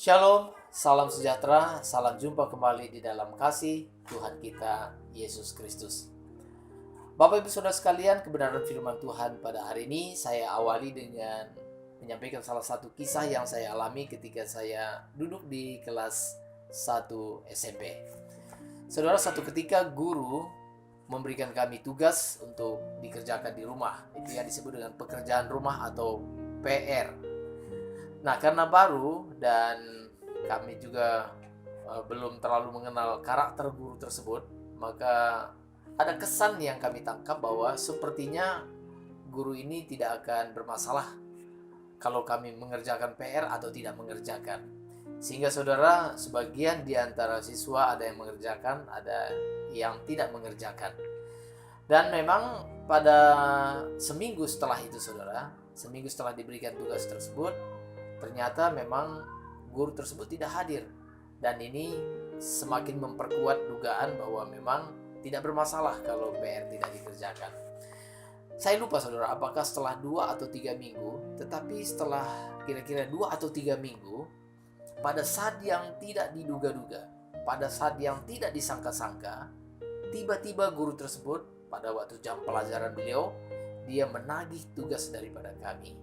Shalom, salam sejahtera, salam jumpa kembali di dalam kasih Tuhan kita, Yesus Kristus. Bapak Ibu Saudara sekalian, kebenaran firman Tuhan pada hari ini saya awali dengan menyampaikan salah satu kisah yang saya alami ketika saya duduk di kelas 1 SMP. Saudara, satu ketika guru memberikan kami tugas untuk dikerjakan di rumah. Itu yang disebut dengan pekerjaan rumah atau PR. Nah, karena baru dan kami juga belum terlalu mengenal karakter guru tersebut, maka ada kesan yang kami tangkap bahwa sepertinya guru ini tidak akan bermasalah kalau kami mengerjakan PR atau tidak mengerjakan. Sehingga saudara, sebagian di antara siswa ada yang mengerjakan, ada yang tidak mengerjakan. Dan memang pada seminggu setelah itu saudara, seminggu setelah diberikan tugas tersebut, ternyata memang guru tersebut tidak hadir. Dan ini semakin memperkuat dugaan bahwa memang tidak bermasalah kalau PR tidak dikerjakan. Saya lupa saudara, apakah setelah 2 atau 3 minggu, tetapi setelah kira-kira 2 atau 3 minggu, pada saat yang tidak diduga-duga, pada saat yang tidak disangka-sangka, tiba-tiba guru tersebut pada waktu jam pelajaran beliau, dia menagih tugas daripada kami.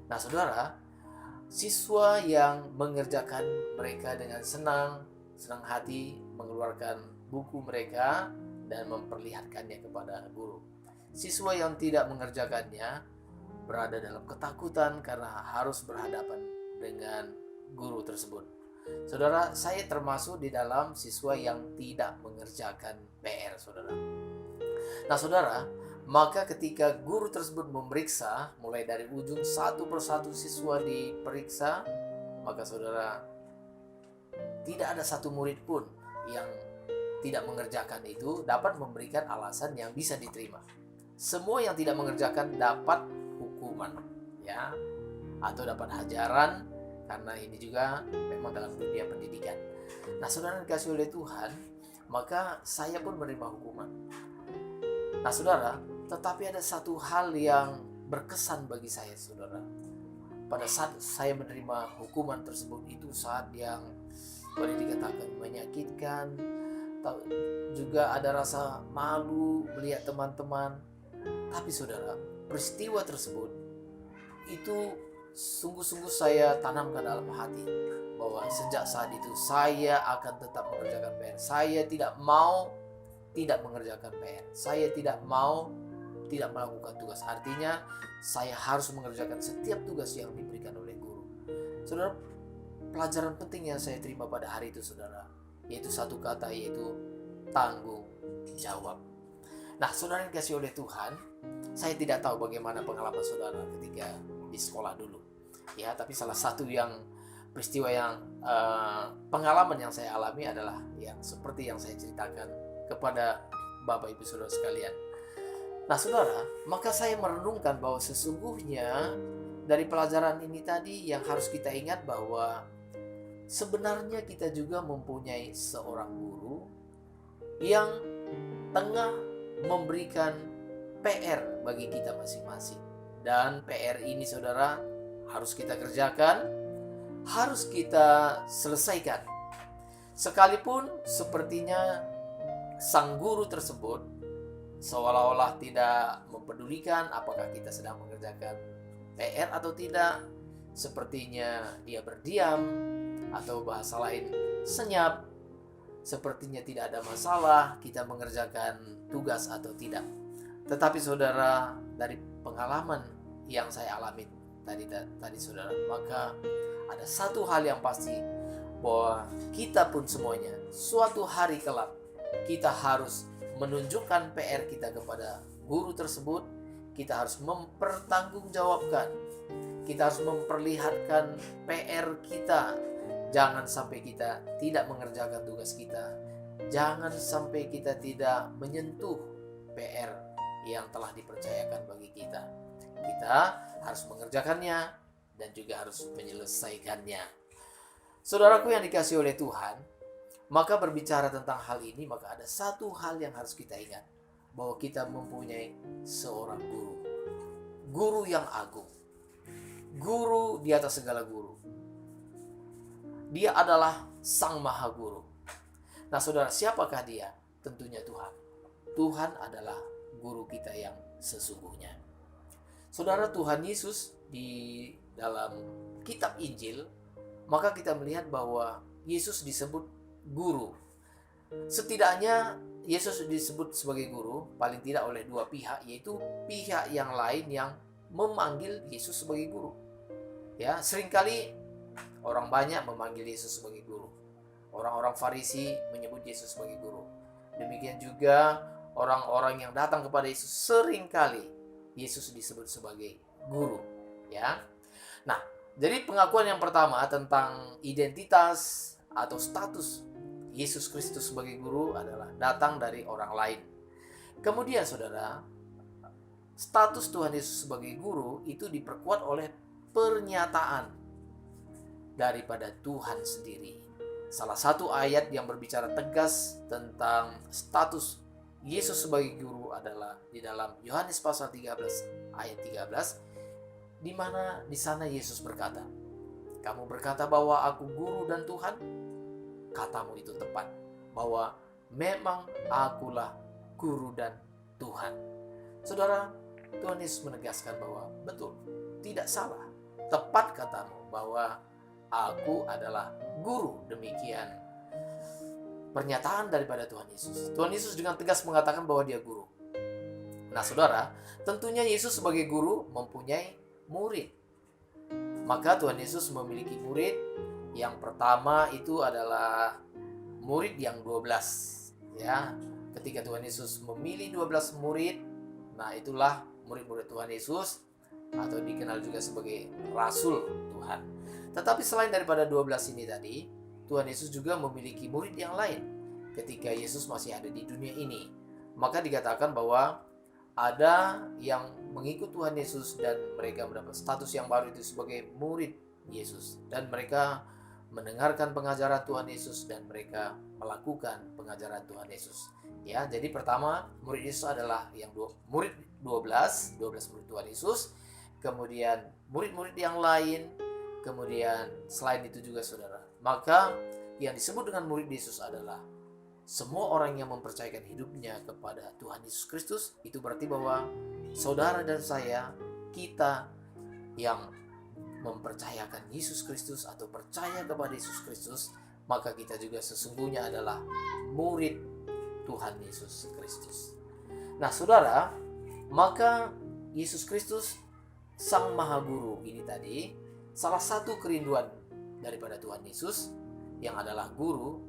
Nah saudara, siswa yang mengerjakan mereka dengan senang hati mengeluarkan buku mereka dan memperlihatkannya kepada guru. Siswa yang tidak mengerjakannya berada dalam ketakutan karena harus berhadapan dengan guru tersebut. Saudara, saya termasuk di dalam siswa yang tidak mengerjakan PR, saudara. Nah, saudara, maka ketika guru tersebut memeriksa, mulai dari ujung satu persatu siswa diperiksa, maka saudara, tidak ada satu murid pun yang tidak mengerjakan itu dapat memberikan alasan yang bisa diterima. Semua yang tidak mengerjakan dapat hukuman, ya, atau dapat hajaran, karena ini juga memang dalam dunia pendidikan. Nah, saudara dikasih oleh Tuhan, maka saya pun menerima hukuman. Nah, saudara, tetapi ada satu hal yang berkesan bagi saya, saudara. Pada saat saya menerima hukuman tersebut, itu saat yang boleh dikatakan menyakitkan, juga ada rasa malu melihat teman-teman. Tapi saudara, peristiwa tersebut itu sungguh-sungguh saya tanamkan dalam hati bahwa sejak saat itu saya akan tetap mengerjakan PR. Saya tidak mau tidak mengerjakan PR. Saya tidak mau tidak melakukan tugas. Artinya saya harus mengerjakan setiap tugas yang diberikan oleh guru. Saudara, pelajaran penting yang saya terima pada hari itu saudara, yaitu satu kata, yaitu tanggung jawab. Nah, saudara yang dikasih oleh Tuhan, saya tidak tahu bagaimana pengalaman saudara ketika di sekolah dulu, ya, tapi salah satu yang peristiwa yang pengalaman yang saya alami adalah yang seperti yang saya ceritakan kepada Bapak Ibu Saudara sekalian. Nah saudara, maka saya merenungkan bahwa sesungguhnya dari pelajaran ini tadi yang harus kita ingat bahwa sebenarnya kita juga mempunyai seorang guru yang tengah memberikan PR bagi kita masing-masing. Dan PR ini saudara harus kita kerjakan, harus kita selesaikan. Sekalipun sepertinya sang guru tersebut seolah-olah tidak mempedulikan apakah kita sedang mengerjakan PR atau tidak. Sepertinya dia berdiam, atau bahasa lain senyap. Sepertinya tidak ada masalah kita mengerjakan tugas atau tidak. Tetapi saudara, dari pengalaman yang saya alami tadi saudara, maka ada satu hal yang pasti, bahwa kita pun semuanya suatu hari kelak kita harus menunjukkan PR kita kepada guru tersebut. Kita harus mempertanggungjawabkan, kita harus memperlihatkan PR kita. Jangan sampai kita tidak mengerjakan tugas kita, jangan sampai kita tidak menyentuh PR yang telah dipercayakan bagi kita. Kita harus mengerjakannya dan juga harus menyelesaikannya. Saudaraku yang dikasihi oleh Tuhan, maka berbicara tentang hal ini, maka ada satu hal yang harus kita ingat, bahwa kita mempunyai seorang guru. Guru yang agung. Guru di atas segala guru. Dia adalah Sang Maha Guru. Nah saudara, siapakah dia? Tentunya Tuhan. Tuhan adalah guru kita yang sesungguhnya. Saudara, Tuhan Yesus di dalam kitab Injil, maka kita melihat bahwa Yesus disebut guru. Setidaknya Yesus disebut sebagai guru paling tidak oleh dua pihak, yaitu pihak yang lain yang memanggil Yesus sebagai guru. Ya, seringkali orang banyak memanggil Yesus sebagai guru. Orang-orang Farisi menyebut Yesus sebagai guru. Demikian juga orang-orang yang datang kepada Yesus, seringkali Yesus disebut sebagai guru. Ya. Nah, jadi pengakuan yang pertama tentang identitas atau status Yesus Kristus sebagai guru adalah datang dari orang lain. Kemudian saudara, status Tuhan Yesus sebagai guru itu diperkuat oleh pernyataan daripada Tuhan sendiri. Salah satu ayat yang berbicara tegas tentang status Yesus sebagai guru adalah di dalam Yohanes pasal 13 ayat 13, di mana di sana Yesus berkata, "Kamu berkata bahwa aku guru dan Tuhan? Katamu itu tepat, bahwa memang akulah guru dan Tuhan." Saudara, Tuhan Yesus menegaskan bahwa betul, tidak salah. Tepat katamu bahwa aku adalah guru. Demikian pernyataan daripada Tuhan Yesus. Tuhan Yesus dengan tegas mengatakan bahwa dia guru. Nah saudara, tentunya Yesus sebagai guru mempunyai murid. Maka Tuhan Yesus memiliki murid. Yang pertama itu adalah murid yang 12. Ya, ketika Tuhan Yesus memilih 12 murid, nah itulah murid-murid Tuhan Yesus, atau dikenal juga sebagai Rasul Tuhan. Tetapi selain daripada 12 ini tadi, Tuhan Yesus juga memiliki murid yang lain ketika Yesus masih ada di dunia ini. Maka dikatakan bahwa ada yang mengikut Tuhan Yesus dan mereka mendapat status yang baru itu sebagai murid Yesus. Dan mereka mendengarkan pengajaran Tuhan Yesus dan mereka melakukan pengajaran Tuhan Yesus. Ya, jadi pertama murid Yesus adalah yang murid 12 murid Tuhan Yesus. Kemudian murid-murid yang lain. Kemudian selain itu juga saudara, maka yang disebut dengan murid Yesus adalah semua orang yang mempercayakan hidupnya kepada Tuhan Yesus Kristus. Itu berarti bahwa saudara dan saya, kita yang mempercayakan Yesus Kristus atau percaya kepada Yesus Kristus, maka kita juga sesungguhnya adalah murid Tuhan Yesus Kristus. Nah saudara, maka Yesus Kristus Sang Maha Guru ini tadi, salah satu kerinduan daripada Tuhan Yesus yang adalah guru,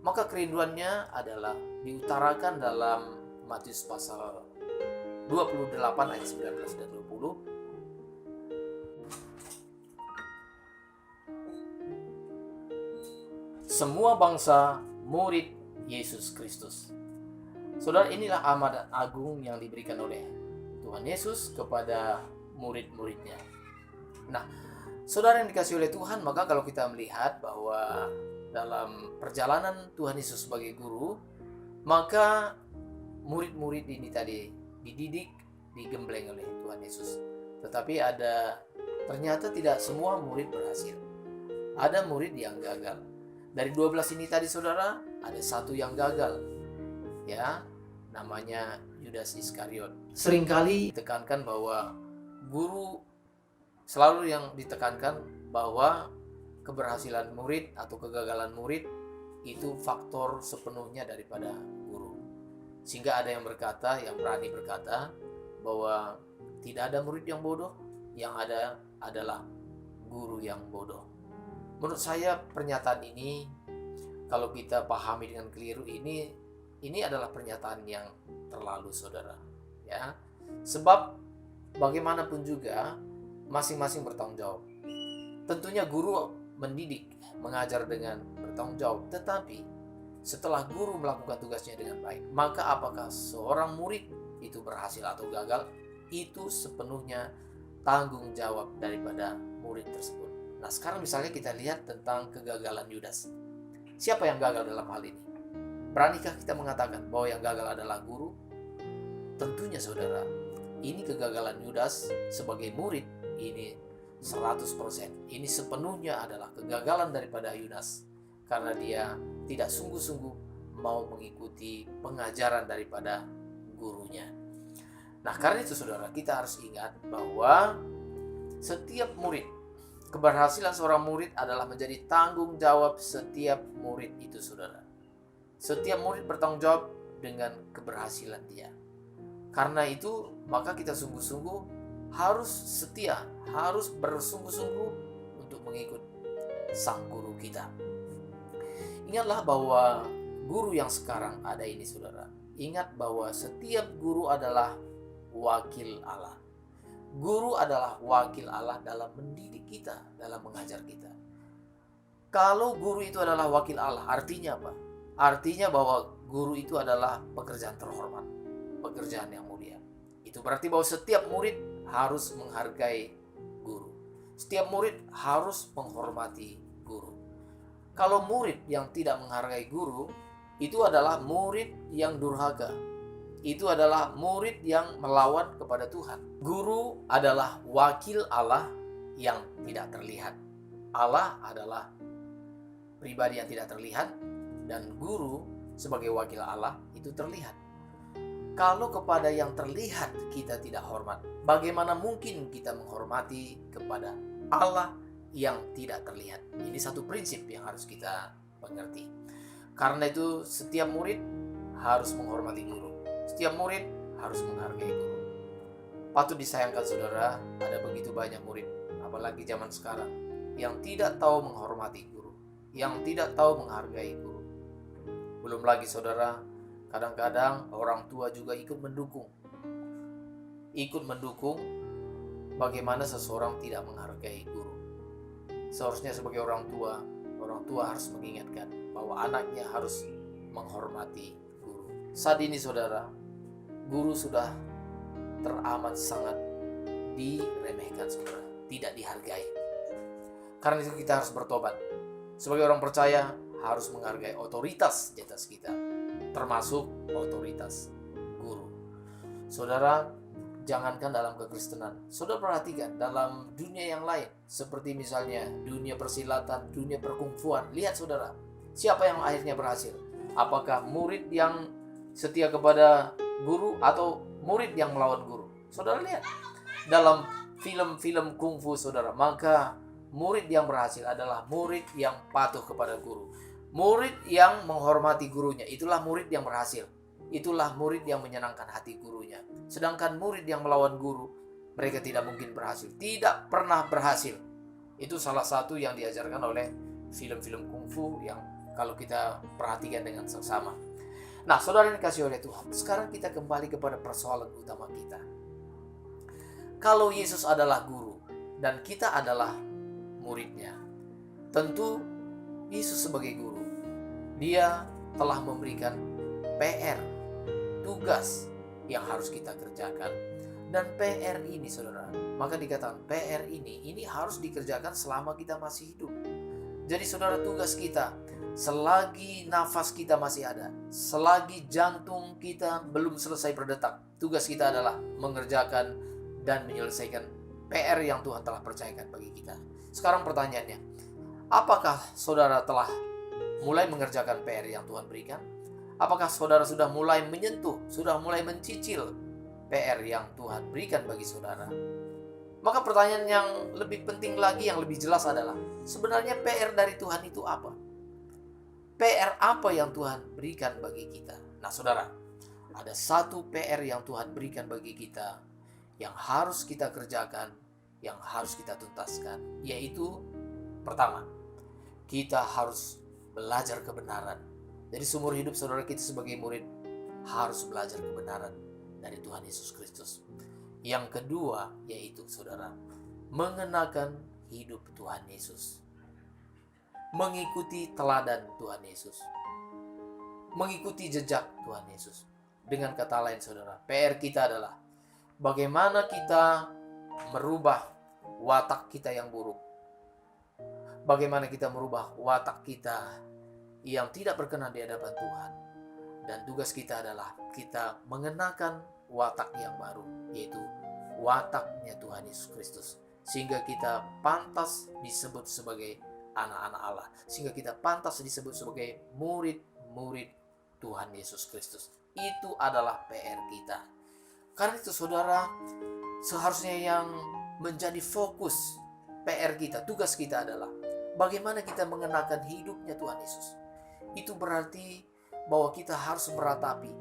maka kerinduannya adalah diutarakan dalam Matius pasal 28 ayat 19 dan 20. Semua bangsa murid Yesus Kristus. Saudara, inilah amanat agung yang diberikan oleh Tuhan Yesus kepada murid-muridnya. Nah, saudara yang dikasihi oleh Tuhan, maka kalau kita melihat bahwa dalam perjalanan Tuhan Yesus sebagai guru, maka murid-murid ini tadi dididik, digembleng oleh Tuhan Yesus. Tetapi ternyata tidak semua murid berhasil. Ada murid yang gagal. Dari 12 ini tadi saudara, ada satu yang gagal. Ya, namanya Yudas Iskariot. Seringkali ditekankan bahwa guru selalu yang ditekankan bahwa keberhasilan murid atau kegagalan murid itu faktor sepenuhnya daripada guru. Sehingga ada yang berani berkata bahwa tidak ada murid yang bodoh, yang ada adalah guru yang bodoh. Menurut saya pernyataan ini, kalau kita pahami dengan keliru, ini adalah pernyataan yang terlalu saudara. Ya, sebab bagaimanapun juga masing-masing bertanggung jawab. Tentunya guru mendidik, mengajar dengan bertanggung jawab. Tetapi setelah guru melakukan tugasnya dengan baik, maka apakah seorang murid itu berhasil atau gagal, itu sepenuhnya tanggung jawab daripada murid tersebut. Nah sekarang misalnya kita lihat tentang kegagalan Yudas. Siapa yang gagal dalam hal ini? Beranikah kita mengatakan bahwa yang gagal adalah guru? Tentunya saudara, ini kegagalan Yudas sebagai murid ini 100%. Ini sepenuhnya adalah kegagalan daripada Yudas karena dia tidak sungguh-sungguh mau mengikuti pengajaran daripada gurunya. Nah, karena itu saudara, kita harus ingat bahwa setiap murid, keberhasilan seorang murid adalah menjadi tanggung jawab setiap murid itu saudara. Setiap murid bertanggung jawab dengan keberhasilan dia. Karena itu, maka kita sungguh-sungguh harus setia, harus bersungguh-sungguh untuk mengikut sang guru kita. Ingatlah bahwa guru yang sekarang ada ini saudara. Ingat bahwa setiap guru adalah wakil Allah. Guru adalah wakil Allah dalam mendidik kita, dalam mengajar kita. Kalau guru itu adalah wakil Allah, artinya apa? Artinya bahwa guru itu adalah pekerjaan terhormat, pekerjaan yang mulia. Itu berarti bahwa setiap murid harus menghargai guru. Setiap murid harus menghormati guru. Kalau murid yang tidak menghargai guru, itu adalah murid yang durhaka. Itu adalah murid yang melawan kepada Tuhan. Guru adalah wakil Allah yang tidak terlihat. Allah adalah pribadi yang tidak terlihat, dan guru sebagai wakil Allah itu terlihat. Kalau kepada yang terlihat kita tidak hormat, bagaimana mungkin kita menghormati kepada Allah yang tidak terlihat? Ini satu prinsip yang harus kita mengerti. Karena itu setiap murid harus menghormati guru. Setiap murid harus menghargai guru. Patut disayangkan saudara, ada begitu banyak murid, apalagi zaman sekarang, yang tidak tahu menghormati guru, yang tidak tahu menghargai guru. Belum lagi saudara, kadang-kadang orang tua juga ikut mendukung. Ikut mendukung bagaimana seseorang tidak menghargai guru. Seharusnya sebagai orang tua harus mengingatkan bahwa anaknya harus menghormati guru. Saat ini saudara, guru sudah teramat sangat diremehkan saudara, tidak dihargai. Karena itu kita harus bertobat. Sebagai orang percaya harus menghargai otoritas di atas kita, termasuk otoritas guru. Saudara, jangankan dalam kekristenan, saudara perhatikan dalam dunia yang lain, seperti misalnya dunia persilatan, dunia perkungfuan. Lihat saudara, siapa yang akhirnya berhasil? Apakah murid yang setia kepada guru atau murid yang melawan guru? Saudara lihat dalam film-film kungfu saudara, maka murid yang berhasil adalah murid yang patuh kepada guru. Murid yang menghormati gurunya, itulah murid yang berhasil. Itulah murid yang menyenangkan hati gurunya. Sedangkan murid yang melawan guru, mereka tidak mungkin berhasil. Tidak pernah berhasil. Itu salah satu yang diajarkan oleh film-film kungfu yang kalau kita perhatikan dengan seksama. Nah, saudara yang dikasihi oleh Tuhan, sekarang kita kembali kepada persoalan utama kita. Kalau Yesus adalah guru dan kita adalah muridnya, tentu Yesus sebagai guru, dia telah memberikan PR, tugas yang harus kita kerjakan. Dan PR ini saudara, maka dikatakan PR ini harus dikerjakan selama kita masih hidup. Jadi saudara, tugas kita selagi nafas kita masih ada, selagi jantung kita belum selesai berdetak, tugas kita adalah mengerjakan dan menyelesaikan PR yang Tuhan telah percayakan bagi kita. Sekarang pertanyaannya, apakah saudara telah mulai mengerjakan PR yang Tuhan berikan? Apakah saudara sudah mulai menyentuh, sudah mulai mencicil PR yang Tuhan berikan bagi saudara? Maka pertanyaan yang lebih penting lagi, yang lebih jelas adalah, sebenarnya PR dari Tuhan itu apa? PR apa yang Tuhan berikan bagi kita? Nah saudara, ada satu PR yang Tuhan berikan bagi kita, yang harus kita kerjakan, yang harus kita tuntaskan, yaitu pertama, kita harus belajar kebenaran. Jadi seumur hidup saudara, kita sebagai murid harus belajar kebenaran dari Tuhan Yesus Kristus. Yang kedua yaitu saudara, mengenakan hidup Tuhan Yesus, mengikuti teladan Tuhan Yesus, mengikuti jejak Tuhan Yesus. Dengan kata lain saudara, PR kita adalah bagaimana kita merubah watak kita yang buruk, bagaimana kita merubah watak kita yang tidak berkenan di hadapan Tuhan. Dan tugas kita adalah kita mengenakan watak yang baru, yaitu wataknya Tuhan Yesus Kristus. sehingga kita pantas disebut sebagai anak-anak Allah, sehingga kita pantas disebut sebagai murid-murid Tuhan Yesus Kristus. Itu adalah PR kita. Karena itu saudara, seharusnya yang menjadi fokus PR kita, tugas kita adalah bagaimana kita mengenakan hidupnya Tuhan Yesus. Itu berarti bahwa kita harus meratapi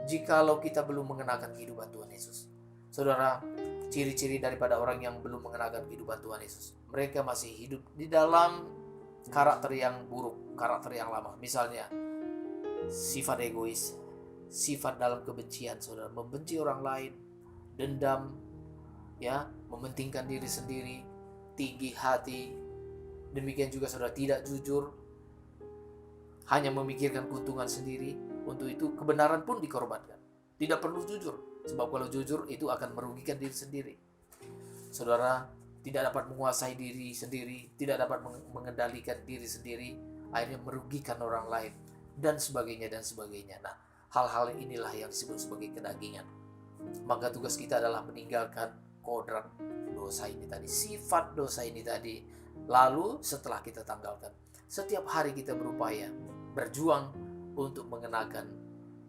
jikalau kita belum mengenakan kehidupan Tuhan Yesus. Saudara, ciri-ciri daripada orang yang belum mengenakan kehidupan Tuhan Yesus, mereka masih hidup di dalam karakter yang buruk, karakter yang lama. Misalnya, sifat egois, sifat dalam kebencian, saudara, membenci orang lain, dendam, ya, mementingkan diri sendiri, tinggi hati. Demikian juga saudara, tidak jujur, hanya memikirkan keuntungan sendiri. Untuk itu kebenaran pun dikorbankan. Tidak perlu jujur, sebab kalau jujur itu akan merugikan diri sendiri. Saudara, tidak dapat menguasai diri sendiri, tidak dapat mengendalikan diri sendiri, akhirnya merugikan orang lain, dan sebagainya dan sebagainya. Nah, hal-hal inilah yang disebut sebagai kedagingan. Maka tugas kita adalah meninggalkan kodrat dosa ini tadi, sifat dosa ini tadi. Lalu setelah kita tanggalkan, setiap hari kita berupaya berjuang untuk mengenakan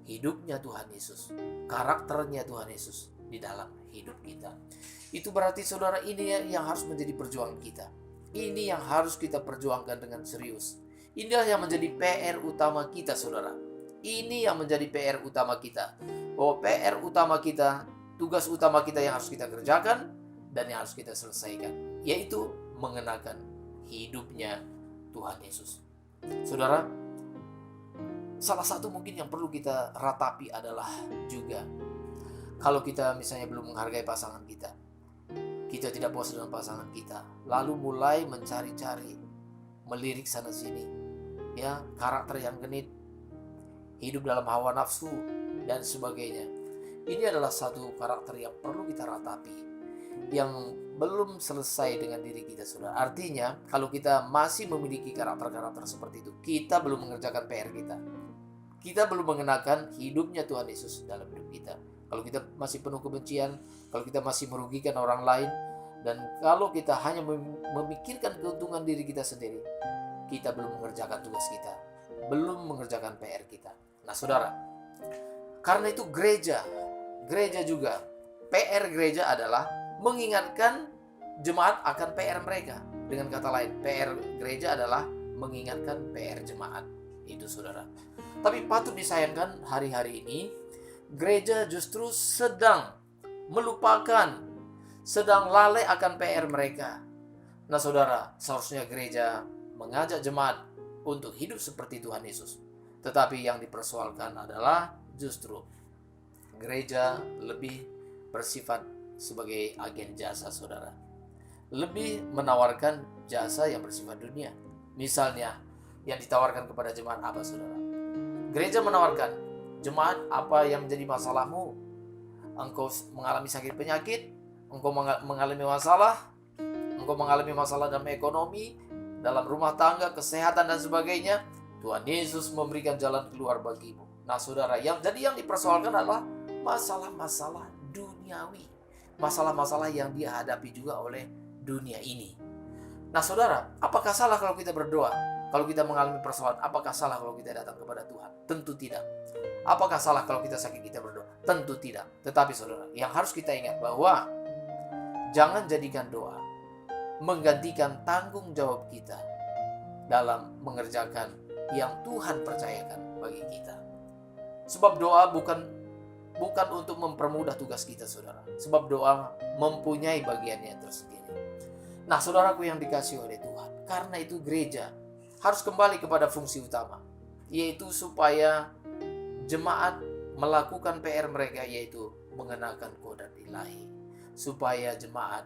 hidupnya Tuhan Yesus, karakternya Tuhan Yesus di dalam hidup kita. Itu berarti saudara, ini yang harus menjadi perjuangan kita. Ini yang harus kita perjuangkan dengan serius. Inilah yang menjadi PR utama kita, saudara. Ini yang menjadi PR utama kita. Bahwa PR utama kita, tugas utama kita yang harus kita kerjakan dan yang harus kita selesaikan, yaitu mengenakan hidupnya Tuhan Yesus. Saudara, salah satu mungkin yang perlu kita ratapi adalah juga kalau kita misalnya belum menghargai pasangan kita, kita tidak puas dengan pasangan kita, lalu mulai mencari-cari, melirik sana sini, ya, karakter yang genit, hidup dalam hawa nafsu dan sebagainya. Ini adalah satu karakter yang perlu kita ratapi, yang belum selesai dengan diri kita, saudara. Artinya, kalau kita masih memiliki karakter-karakter seperti itu, kita belum mengerjakan PR kita. Kita belum mengenakan hidupnya Tuhan Yesus dalam hidup kita. Kalau kita masih penuh kebencian, kalau kita masih merugikan orang lain, dan kalau kita hanya memikirkan keuntungan diri kita sendiri, kita belum mengerjakan tugas kita, belum mengerjakan PR kita. Nah, saudara, karena itu gereja juga, PR gereja adalah mengingatkan jemaat akan PR mereka. Dengan kata lain, PR gereja adalah mengingatkan PR jemaat. Itu saudara. Tapi patut disayangkan hari-hari ini gereja justru sedang melupakan, sedang lalai akan PR mereka. Nah saudara, seharusnya gereja mengajak jemaat untuk hidup seperti Tuhan Yesus. Tetapi yang dipersoalkan adalah justru gereja lebih bersifat sebagai agen jasa, saudara. Lebih menawarkan jasa yang bersifat dunia. Misalnya, yang ditawarkan kepada jemaat apa, saudara? Gereja menawarkan, jemaat, apa yang menjadi masalahmu? Engkau mengalami sakit penyakit, engkau mengalami masalah, engkau mengalami masalah dalam ekonomi, dalam rumah tangga, kesehatan dan sebagainya. Tuhan Yesus memberikan jalan keluar bagimu. Nah, saudara, yang dipersoalkan adalah masalah-masalah duniawi, masalah-masalah yang dia hadapi juga oleh dunia ini. Nah, saudara, apakah salah kalau kita berdoa? Kalau kita mengalami persoalan, apakah salah kalau kita datang kepada Tuhan? Tentu tidak. Apakah salah kalau kita sakit kita berdoa? Tentu tidak. Tetapi saudara, yang harus kita ingat bahwa jangan jadikan doa menggantikan tanggung jawab kita dalam mengerjakan yang Tuhan percayakan bagi kita. Sebab doa bukan untuk mempermudah tugas kita, saudara. Sebab doa mempunyai bagiannya tersendiri. Nah, saudaraku yang dikasihi oleh Tuhan, karena itu gereja harus kembali kepada fungsi utama, yaitu supaya jemaat melakukan PR mereka, yaitu mengenakan kodrat ilahi, supaya jemaat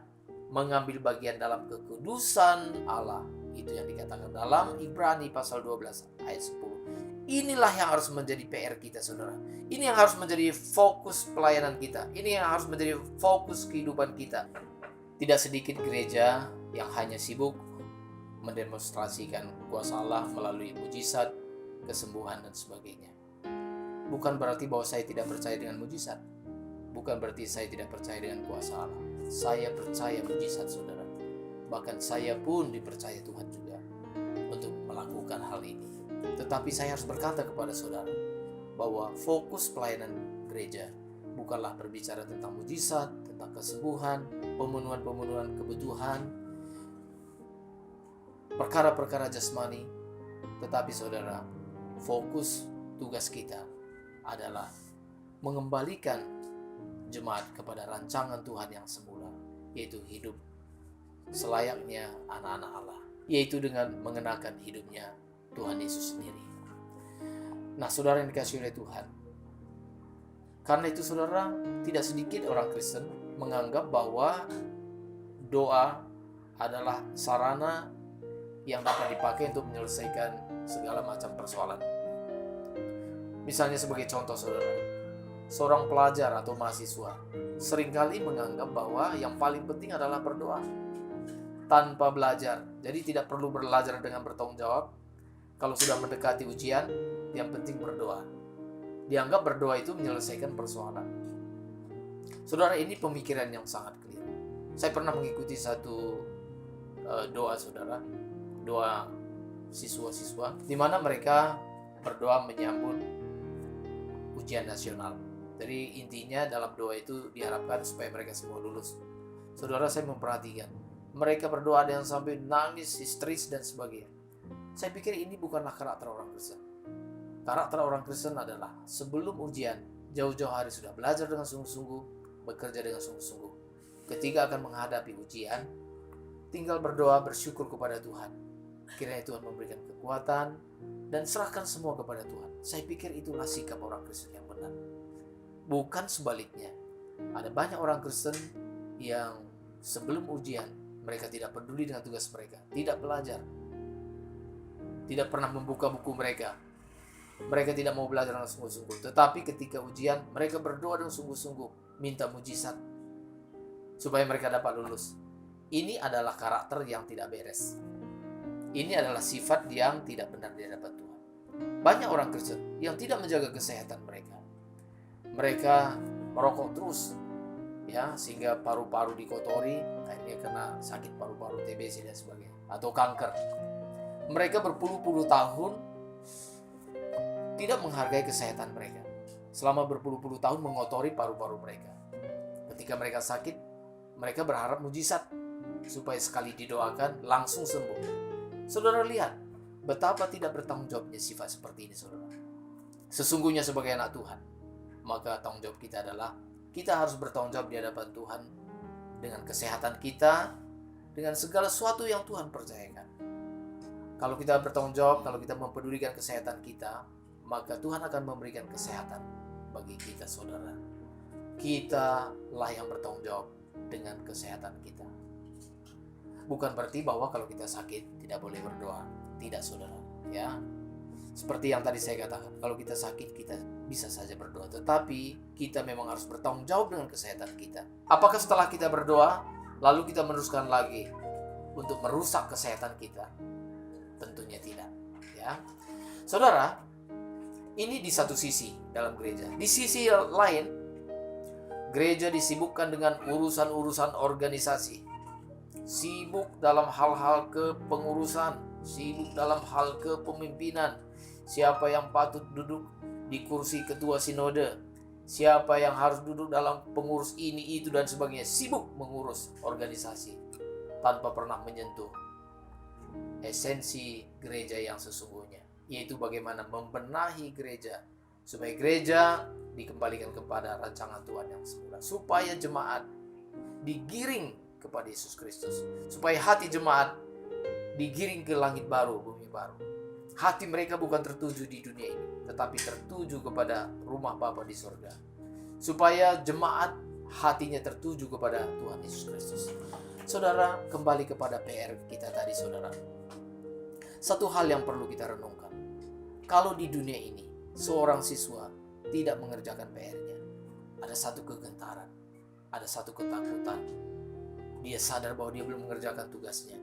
mengambil bagian dalam kekudusan Allah. Itu yang dikatakan dalam Ibrani pasal 12 ayat 10. Inilah yang harus menjadi PR kita, saudara. Ini yang harus menjadi fokus pelayanan kita. Ini yang harus menjadi fokus kehidupan kita. Tidak sedikit gereja yang hanya sibuk mendemonstrasikan kuasa Allah melalui mujizat, kesembuhan dan sebagainya. Bukan berarti bahwa saya tidak percaya dengan mujizat. Bukan berarti saya tidak percaya dengan kuasa Allah. Saya percaya mujizat, saudara. Bahkan saya pun dipercaya Tuhan juga untuk melakukan hal ini. Tetapi saya harus berkata kepada saudara bahwa fokus pelayanan gereja bukanlah berbicara tentang mujizat, tentang kesembuhan, pemenuhan kebutuhan, perkara-perkara jasmani. Tetapi saudara, fokus tugas kita adalah mengembalikan jemaat kepada rancangan Tuhan yang semula, yaitu hidup selayaknya anak-anak Allah, yaitu dengan mengenakan hidupnya Tuhan Yesus sendiri. Nah, saudara yang dikasihi oleh Tuhan, karena itu saudara, tidak sedikit orang Kristen menganggap bahwa doa adalah sarana yang dapat dipakai untuk menyelesaikan segala macam persoalan. Misalnya sebagai contoh saudara, seorang pelajar atau mahasiswa seringkali menganggap bahwa yang paling penting adalah berdoa tanpa belajar. Jadi tidak perlu belajar dengan bertanggung jawab. Kalau sudah mendekati ujian, yang penting berdoa. Dianggap berdoa itu menyelesaikan persoalan. Saudara, ini pemikiran yang sangat keliru. Saya pernah mengikuti satu doa saudara, doa siswa-siswa, di mana mereka berdoa menyambut ujian nasional. Jadi intinya dalam doa itu diharapkan supaya mereka semua lulus. Saudara, saya memperhatikan mereka berdoa dengan sampai nangis, histeris dan sebagainya. Saya pikir ini bukanlah karakter orang Kristen. Karakter orang Kristen adalah sebelum ujian, jauh-jauh hari sudah belajar dengan sungguh-sungguh, bekerja dengan sungguh-sungguh. Ketika akan menghadapi ujian, tinggal berdoa, bersyukur kepada Tuhan. Kiranya Tuhan memberikan kekuatan dan serahkan semua kepada Tuhan. Saya pikir itulah sikap orang Kristen yang benar. Bukan sebaliknya. Ada banyak orang Kristen yang sebelum ujian mereka tidak peduli dengan tugas mereka, tidak belajar, tidak pernah membuka buku mereka. Mereka tidak mau belajar dengan sungguh-sungguh. Tetapi ketika ujian, mereka berdoa dengan sungguh-sungguh, minta mujizat supaya mereka dapat lulus. Ini adalah karakter yang tidak beres. Ini adalah sifat yang tidak benar di hadapan Tuhan. Banyak orang Kristen yang tidak menjaga kesehatan mereka. Mereka merokok terus, ya, sehingga paru-paru dikotori, akhirnya kena sakit paru-paru, TBC dan sebagainya, atau kanker. Mereka berpuluh-puluh tahun tidak menghargai kesehatan mereka. Selama berpuluh-puluh tahun mengotori paru-paru mereka. Ketika mereka sakit, mereka berharap mujizat supaya sekali didoakan langsung sembuh. Saudara lihat betapa tidak bertanggung jawabnya sifat seperti ini, saudara. Sesungguhnya sebagai anak Tuhan, maka tanggung jawab kita adalah kita harus bertanggung jawab di hadapan Tuhan dengan kesehatan kita, dengan segala sesuatu yang Tuhan percayakan. Kalau kita bertanggung jawab, kalau kita mempedulikan kesehatan kita, maka Tuhan akan memberikan kesehatan bagi kita, saudara. Kita lah yang bertanggung jawab dengan kesehatan kita. Bukan berarti bahwa kalau kita sakit tidak boleh berdoa. Tidak, saudara. Ya, seperti yang tadi saya katakan, kalau kita sakit kita bisa saja berdoa. Tetapi kita memang harus bertanggung jawab dengan kesehatan kita. Apakah setelah kita berdoa, lalu kita meneruskan lagi untuk merusak kesehatan kita? Tentunya tidak. Ya, saudara. Ini di satu sisi dalam gereja. Di sisi lain, gereja disibukkan dengan urusan-urusan organisasi. Sibuk dalam hal-hal kepengurusan, sibuk dalam hal kepemimpinan. Siapa yang patut duduk di kursi ketua sinode, siapa yang harus duduk dalam pengurus ini, itu, dan sebagainya. Sibuk mengurus organisasi tanpa pernah menyentuh esensi gereja yang sesungguhnya, yaitu bagaimana membenahi gereja supaya gereja dikembalikan kepada rancangan Tuhan yang semula, supaya jemaat digiring kepada Yesus Kristus, supaya hati jemaat digiring ke langit baru, bumi baru. Hati mereka bukan tertuju di dunia ini, tetapi tertuju kepada rumah Bapa di surga, supaya jemaat hatinya tertuju kepada Tuhan Yesus Kristus. Saudara, kembali kepada PR kita tadi, saudara. Satu hal yang perlu kita renungkan. Kalau di dunia ini, seorang siswa tidak mengerjakan PR-nya, ada satu kegentaran, ada satu ketakutan. Dia sadar bahwa dia belum mengerjakan tugasnya.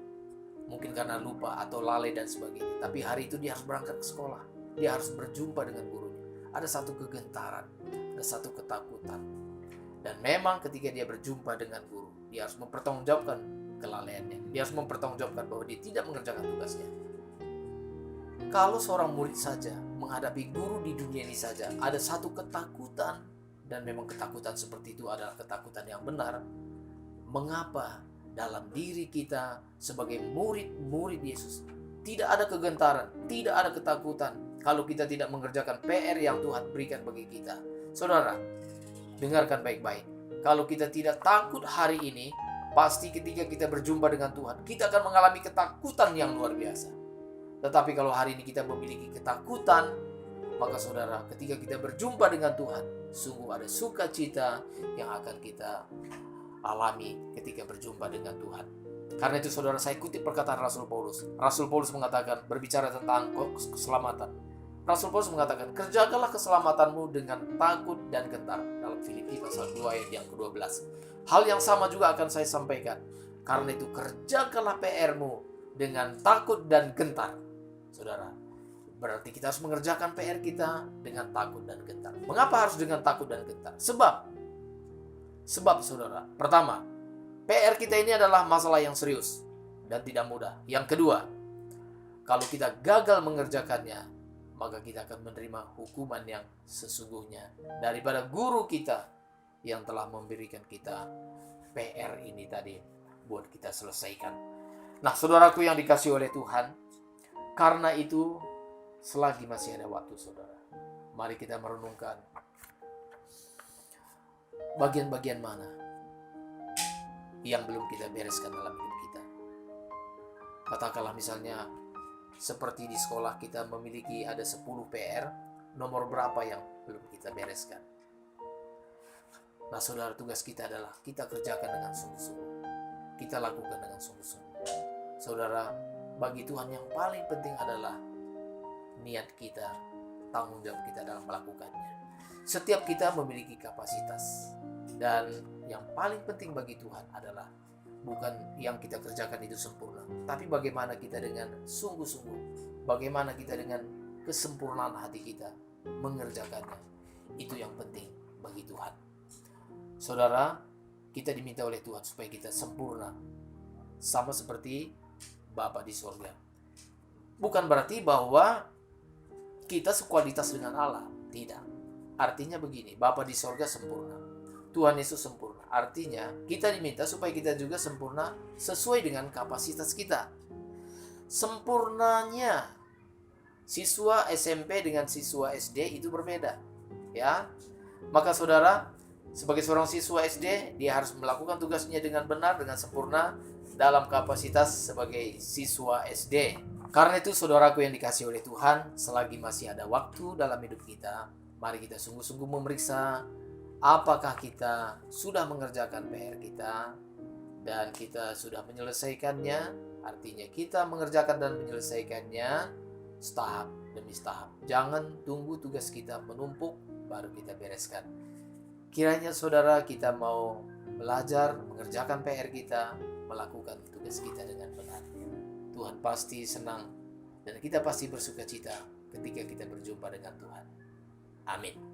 Mungkin karena lupa atau lalai dan sebagainya. Tapi hari itu dia harus berangkat ke sekolah. Dia harus berjumpa dengan gurunya. Ada satu kegentaran, ada satu ketakutan. Dan memang ketika dia berjumpa dengan guru, dia harus mempertanggungjawabkan kelalaiannya. Dia harus mempertanggungjawabkan bahwa dia tidak mengerjakan tugasnya. Kalau seorang murid saja menghadapi guru di dunia ini saja ada satu ketakutan, dan memang ketakutan seperti itu adalah ketakutan yang benar, mengapa dalam diri kita sebagai murid-murid Yesus tidak ada kegentaran, tidak ada ketakutan kalau kita tidak mengerjakan PR yang Tuhan berikan bagi kita? Saudara, dengarkan baik-baik. Kalau kita tidak takut hari ini, pasti ketika kita berjumpa dengan Tuhan, kita akan mengalami ketakutan yang luar biasa. Tetapi kalau hari ini kita memiliki ketakutan, maka saudara, ketika kita berjumpa dengan Tuhan, sungguh ada sukacita yang akan kita alami ketika berjumpa dengan Tuhan. Karena itu saudara, saya kutip perkataan Rasul Paulus. Rasul Paulus mengatakan, berbicara tentang keselamatan. Rasul Paulus mengatakan, kerjakanlah keselamatanmu dengan takut dan gentar. Dalam Filipi pasal 2 ayat yang ke-12. Hal yang sama juga akan saya sampaikan. Karena itu kerjakanlah PR-mu dengan takut dan gentar. Saudara, berarti kita harus mengerjakan PR kita dengan takut dan gentar. Mengapa harus dengan takut dan gentar? Sebab saudara, pertama, PR kita ini adalah masalah yang serius dan tidak mudah. Yang kedua, kalau kita gagal mengerjakannya, maka kita akan menerima hukuman yang sesungguhnya daripada guru kita yang telah memberikan kita PR ini tadi buat kita selesaikan. Nah, saudaraku yang dikasihi oleh Tuhan, karena itu selagi masih ada waktu saudara, mari kita merenungkan bagian-bagian mana yang belum kita bereskan dalam hidup kita. Katakanlah misalnya seperti di sekolah kita memiliki ada 10 PR, nomor berapa yang belum kita bereskan. Nah saudara, tugas kita adalah kita kerjakan dengan sungguh-sungguh. Kita lakukan dengan sungguh-sungguh. Saudara, bagi Tuhan yang paling penting adalah niat kita, tanggung jawab kita dalam melakukannya. Setiap kita memiliki kapasitas. Dan yang paling penting bagi Tuhan adalah bukan yang kita kerjakan itu sempurna, tapi bagaimana kita dengan sungguh-sungguh, bagaimana kita dengan kesempurnaan hati kita mengerjakannya. Itu yang penting bagi Tuhan. Saudara, kita diminta oleh Tuhan supaya kita sempurna, sama seperti Bapa di surga. Bukan berarti bahwa kita sekualitas dengan Allah, tidak. Artinya begini, Bapa di surga sempurna, Tuhan Yesus sempurna. Artinya kita diminta supaya kita juga sempurna sesuai dengan kapasitas kita. Sempurnanya siswa SMP dengan siswa SD itu berbeda, ya. Maka saudara, sebagai seorang siswa SD, dia harus melakukan tugasnya dengan benar, dengan sempurna dalam kapasitas sebagai siswa SD. Karena itu saudaraku yang dikasihi oleh Tuhan, selagi masih ada waktu dalam hidup kita, mari kita sungguh-sungguh memeriksa apakah kita sudah mengerjakan PR kita dan kita sudah menyelesaikannya. Artinya kita mengerjakan dan menyelesaikannya setahap demi setahap. Jangan tunggu tugas kita menumpuk baru kita bereskan. Kiranya saudara kita mau belajar mengerjakan PR kita, melakukan tugas kita dengan benar. Tuhan pasti senang dan kita pasti bersuka cita ketika kita berjumpa dengan Tuhan. Amin.